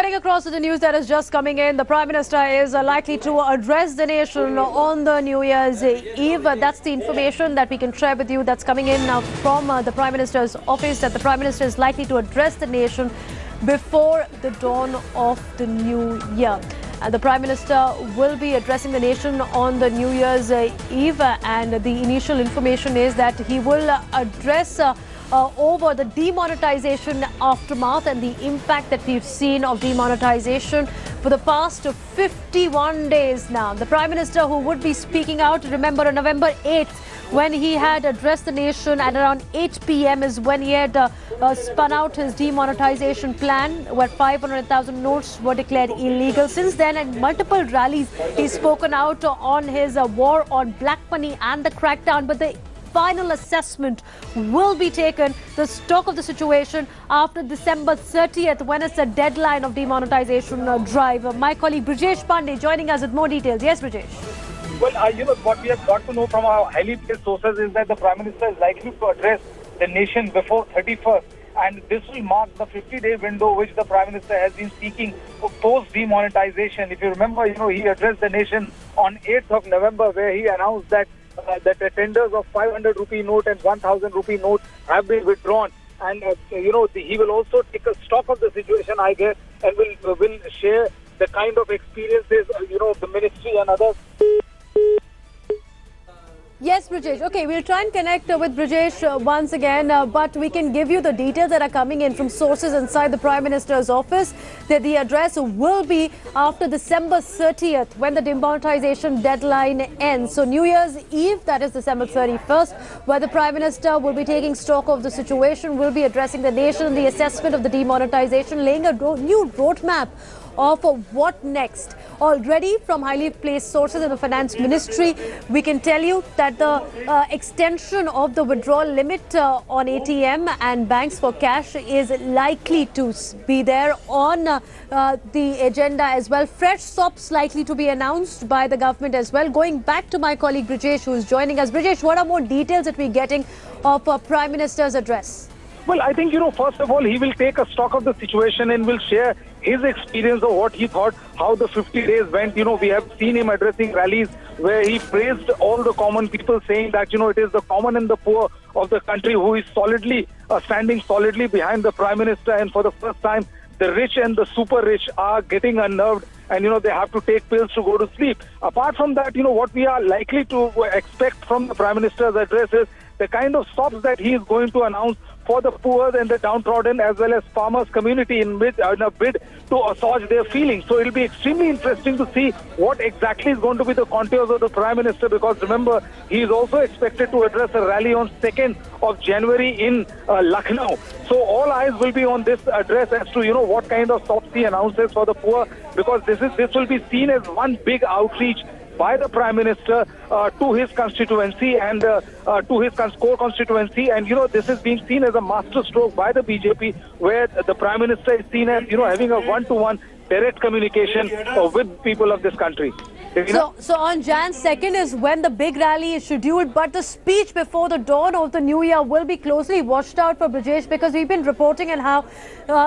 getting across to the news that is just coming in. The Prime Minister is likely to address the nation on the New Year's Eve. That's the information that we can share with you that's coming in now from the Prime Minister's office, that the Prime Minister is likely to address the nation before the dawn of the new year. The Prime Minister will be addressing the nation on the New Year's Eve, and the initial information is that he will address over the demonetization aftermath and the impact that we've seen of demonetization for the past 51 days now. The Prime Minister, who would be speaking out, remember, on November 8th, when he had addressed the nation at around 8 p.m. is when he had spun out his demonetization plan, where 500,000 notes were declared illegal. Since then, at multiple rallies, he's spoken out on his war on black money and the crackdown. But the final assessment will be taken, the stock of the situation, after December 30th, when it's the deadline of demonetization drive. My colleague Brijesh Pandey joining us with more details. Yes, Brijesh. Well, what we have got to know from our highly placed sources is that the Prime Minister is likely to address the nation before 31st. And this will mark the 50-day window which the Prime Minister has been seeking for post-demonetization. If you remember, he addressed the nation on 8th of November, where he announced that the tenders of 500 rupee note and 1000 rupee note have been withdrawn. And, he will also take a stock of the situation, I guess, and will share the kind of experiences, the ministry and others. Yes, Brijesh. Okay, we'll try and connect with Brijesh once again, but we can give you the details that are coming in from sources inside the Prime Minister's office, that the address will be after December 30th, when the demonetization deadline ends. So New Year's Eve, that is December 31st, where the Prime Minister will be taking stock of the situation, will be addressing the nation, the assessment of the demonetization, laying a new roadmap of what next. Already from highly placed sources in the finance ministry, we can tell you that the extension of the withdrawal limit on ATM and banks for cash is likely to be there on the agenda as well. Fresh SOPs likely to be announced by the government as well. Going back to my colleague Brijesh, who is joining us. Brijesh, what are more details that we're getting of Prime Minister's address? Well, I think, first of all, he will take a stock of the situation and will share his experience of what he thought, how the 50 days went. We have seen him addressing rallies where he praised all the common people, saying that, it is the common and the poor of the country who is solidly standing solidly behind the Prime Minister. And for the first time, the rich and the super rich are getting unnerved, and, they have to take pills to go to sleep. Apart from that, what we are likely to expect from the Prime Minister's address is the kind of stops that he is going to announce for the poor and the downtrodden, as well as farmers' community, in a bid to assuage their feelings. So it will be extremely interesting to see what exactly is going to be the contours of the Prime Minister, because remember, he is also expected to address a rally on 2nd of January in Lucknow. So all eyes will be on this address as to, what kind of stops he announces for the poor, because this will be seen as one big outreach by the Prime Minister to his constituency and to his core constituency. And, this is being seen as a masterstroke by the BJP, where the Prime Minister is seen as, having a one-to-one direct communication with people of this country. So on Jan 2nd is when the big rally is scheduled, but the speech before the dawn of the new year will be closely watched out for, Brijesh, because we've been reporting on how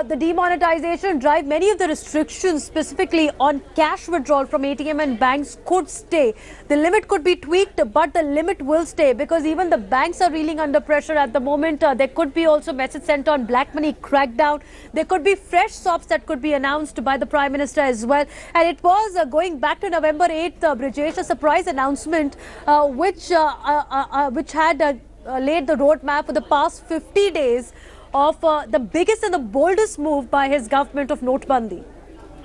the demonetization drive, many of the restrictions specifically on cash withdrawal from ATM and banks could stay. The limit could be tweaked, but the limit will stay, because even the banks are reeling under pressure at the moment. There could be also message sent on black money crackdown. There could be fresh SOPs that could be announced by the Prime Minister as well. And it was going back to November 8th, Brijesh, a surprise announcement which had laid the roadmap for the past 50 days of the biggest and the boldest move by his government of Notbandi.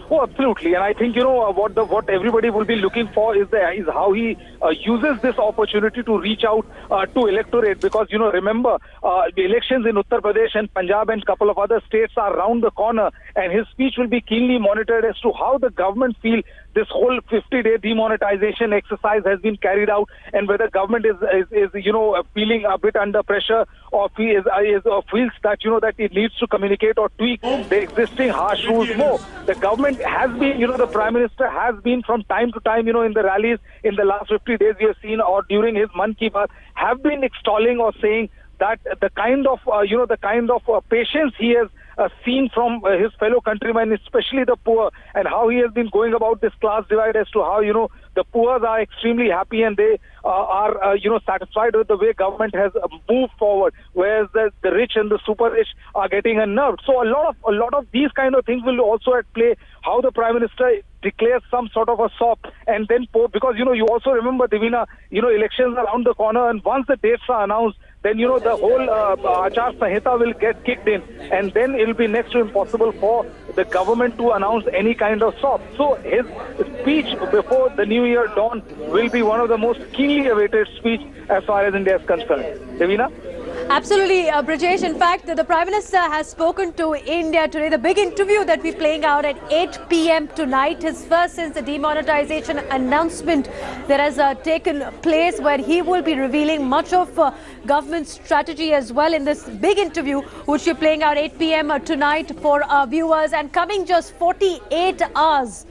Oh, absolutely. And I think, what everybody will be looking for is how he uses this opportunity to reach out to electorate. Because, remember, the elections in Uttar Pradesh and Punjab and a couple of other states are around the corner. And his speech will be keenly monitored as to how the government feel this whole 50-day demonetization exercise has been carried out, and whether government is feeling a bit under pressure, or feels that that it needs to communicate or tweak the existing harsh rules more. The government has been, the Prime Minister has been from time to time, in the rallies in the last 50 days we have seen, or during his Mann Ki Baat, have been extolling or saying that the kind of patience he has seen from his fellow countrymen, especially the poor, and how he has been going about this class divide as to how, the poor are extremely happy and they are, satisfied with the way government has moved forward, whereas the rich and the super rich are getting unnerved. So a lot of these kind of things will also at play. How the Prime Minister declares some sort of a SOP, and then because you also remember, Divina, elections are around the corner, and once the dates are announced, then the whole Achar Sanhita will get kicked in, and then it will be next to impossible for the government to announce any kind of SOP. So his speech before the New Year dawn will be one of the most keenly awaited speech as far as India is concerned. Divina? Absolutely, Brajesh. In fact, the Prime Minister has spoken to India today. The big interview that we're playing out at 8 p.m. tonight, his first since the demonetization announcement that has taken place, where he will be revealing much of government strategy as well in this big interview, which we're playing out 8 p.m. tonight for our viewers. And coming just 48 hours,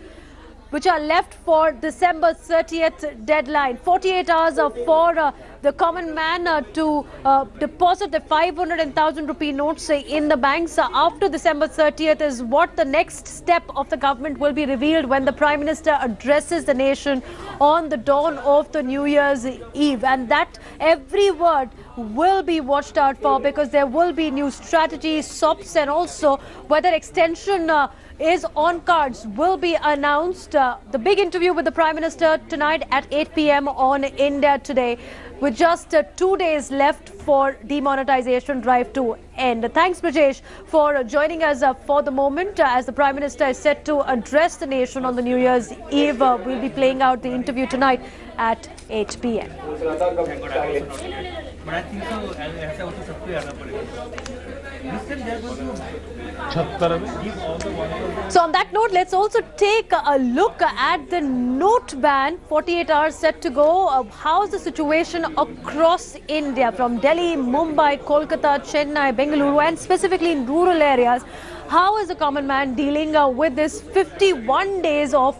which are left for December 30th deadline. 48 hours for the common man to deposit the 500 and 1,000 rupee notes in the banks after December 30th is what the next step of the government will be revealed when the Prime Minister addresses the nation on the dawn of the New Year's Eve. And that every word will be watched out for, because there will be new strategies, SOPs, and also whether extension is on cards will be announced. The big interview with the Prime Minister tonight at 8 p.m. on India Today, with just 2 days left for demonetization drive to end. Thanks, Brajesh, for joining us for the moment. As the Prime Minister is set to address the nation on the New Year's Eve, we'll be playing out the interview tonight at 8 p.m. So on that note, let's also take a look at the note ban. 48 hours set to go. How's the situation across India, from Delhi, Mumbai, Kolkata, Chennai, Bengaluru, and specifically in rural areas? How is the common man dealing with this 51 days of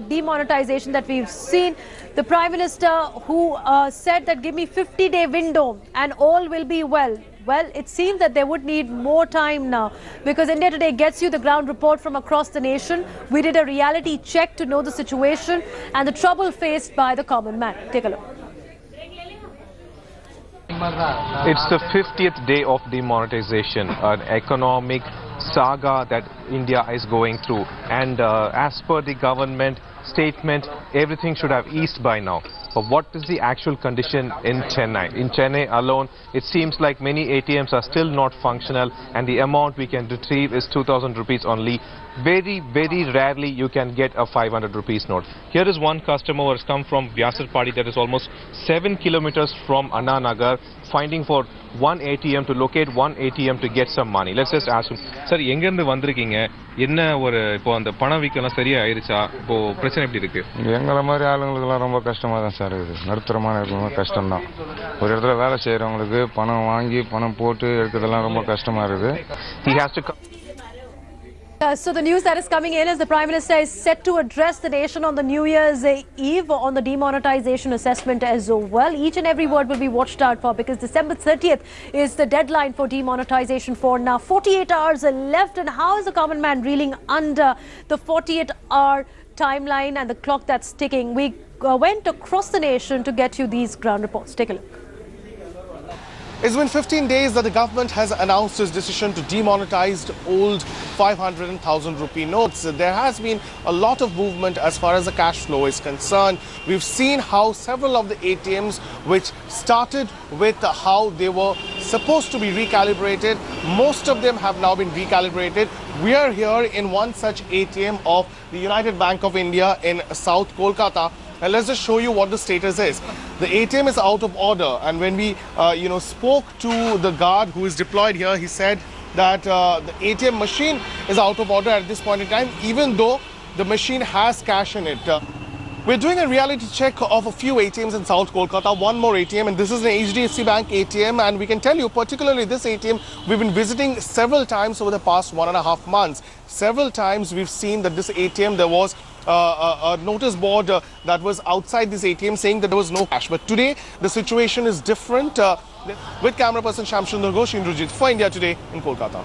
demonetization that we've seen? The Prime Minister who said that give me 50-day window and all will be well. Well, it seems that they would need more time now, because India Today gets you the ground report from across the nation. We did a reality check to know the situation and the trouble faced by the common man. Take a look. It's the 50th day of demonetization, an economic saga that India is going through, and as per the government statement, everything should have eased by now. But what is the actual condition in Chennai? In Chennai alone, it seems like many ATMs are still not functional, and the amount we can retrieve is 2,000 rupees only. Very, very rarely you can get a 500 rupees note. Here is one customer who has come from Vyasarpadi, that is almost 7 kilometers from Anna Nagar, finding for one ATM, to locate one ATM to get some money. Let's just ask him, sir, எங்க இருந்து வந்திருக்கீங்க? என்ன ஒரு இப்போ அந்த பணவீக்கம் சரியா ஆயிருச்சா? இப்போ பிரச்சனை எப்படி இருக்கு? எங்கள மாதிரி ஆளுங்களுக்குலாம் ரொம்ப கஷ்டமா தான் சார் இருக்குது. நடுத்தரமான இருக்கவங்க கஷ்டம் தான். ஒரு இடத்துல வேலை செய்றவங்களுக்கு பணம் வாங்கி பணம் போட்டு எடுக்கிறதெல்லாம் ரொம்ப கஷ்டமா இருக்குது. He has to come. So the news that is coming in is the Prime Minister is set to address the nation on the New Year's Eve on the demonetization assessment as well. Each and every word will be watched out for, because December 30th is the deadline for demonetization for now. 48 hours left, and how is the common man reeling under the 48-hour timeline and the clock that's ticking? We went across the nation to get you these ground reports. Take a look. It's been 15 days that the government has announced its decision to demonetize old 500 and 1,000 rupee notes. There has been a lot of movement as far as the cash flow is concerned. We've seen how several of the ATMs, which started with how they were supposed to be recalibrated, most of them have now been recalibrated. We are here in one such ATM of the United Bank of India in South Kolkata. And let's just show you what the status is. The ATM is out of order, and when we spoke to the guard who is deployed here, he said that the ATM machine is out of order at this point in time, even though the machine has cash in it. We're doing a reality check of a few ATMs in South Kolkata, one more ATM, and this is an HDFC Bank ATM, and we can tell you, particularly this ATM, we've been visiting several times over the past 1.5 months. Several times we've seen that this ATM, there was a notice board that was outside this ATM saying that there was no cash. But today, the situation is different. With camera person Shamsundar Ghosh, Indrajit for India Today in Kolkata.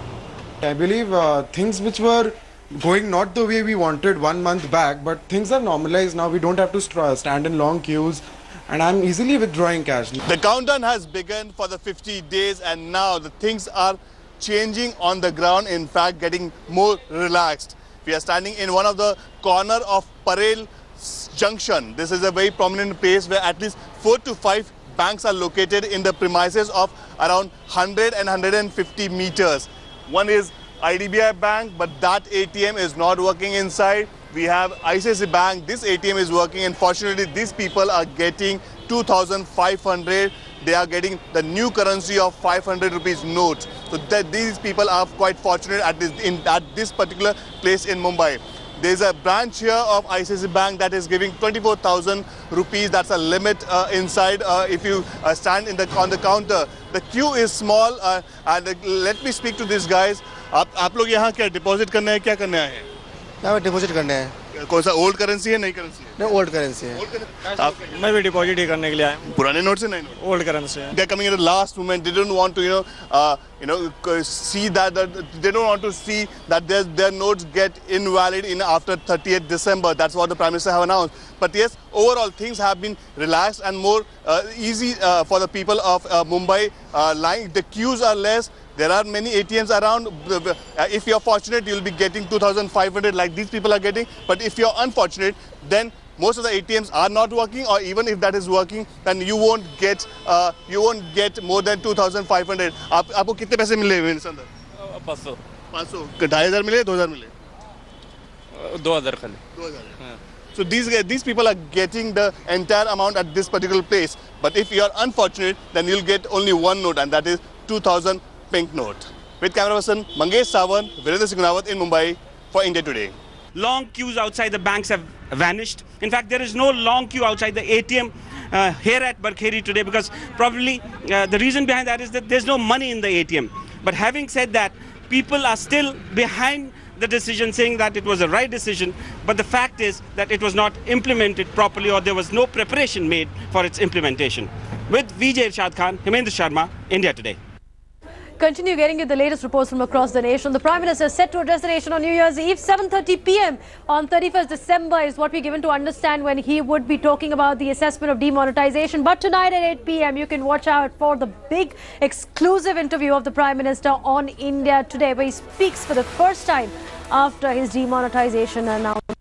I believe things which were going not the way we wanted 1 month back, but things are normalized now. We don't have to stand in long queues, and I'm easily withdrawing cash. The countdown has begun for the 50 days, and now the things are changing on the ground, in fact getting more relaxed. We are standing in one of the corner of Parel Junction. This is a very prominent place where at least 4 to 5 banks are located in the premises of around 100 and 150 meters. One is IDBI Bank, but that ATM is not working inside. We have ICICI Bank. This ATM is working, and fortunately these people are getting 2,500. They are getting the new currency of 500 rupees notes. So that these people are quite fortunate at this particular place in Mumbai. There's a branch here of ICICI Bank that is giving 24,000 rupees. That's a limit inside if you stand on the counter. The queue is small and let me speak to these guys. आप लोग यहाँ क्या deposit करना है, क्या करना है? यहाँ डिपॉजिट करना है. कौन सा ओल्ड करेंसी है, नई करेंसी है? नहीं, ओल्ड करेंसी है. मैं भी डिपॉजिट ही करने के लिए आया हूँ. पुराने नोट से नए नोट? ओल्ड करेंसी है. They're coming at the last moment. They don't want to, see that they don't want to see that their notes get invalid after 30th December. That's what the Prime Minister have announced. But yes, overall things have been relaxed and more easy for the people of Mumbai. The queues are less. There are many ATMs around. If you're fortunate, you'll be getting 2,500 like these people are getting. But if you're unfortunate, then most of the ATMs are not working, or even if that is working, then you won't get more than 2,500. आपको कितने पैसे मिले इस अंदर? 500. 500. 2,500 मिले, 2,000 मिले? 2,000 खाली. 2,000. So these people are getting the entire amount at this particular place. But if you are unfortunate, then you'll get only one note, and that is 2,000 pink note. With camera person Mangesh Sawan, Virendra Singh in Mumbai for India Today. Long queues outside the banks have vanished. In fact, there is no long queue outside the ATM here at Barkheri today, because probably the reason behind that is that there's no money in the ATM. But having said that, people are still behind the decision, saying that it was the right decision, but the fact is that it was not implemented properly, or there was no preparation made for its implementation. With Vijay Irshad Khan, Hemendra Sharma, India Today. Continue getting you the latest reports from across the nation. The Prime Minister is set to address the nation on New Year's Eve, 7:30 p.m. on 31st December is what we're given to understand, when he would be talking about the assessment of demonetization. But tonight at 8 p.m. you can watch out for the big exclusive interview of the Prime Minister on India Today, where he speaks for the first time after his demonetization announcement.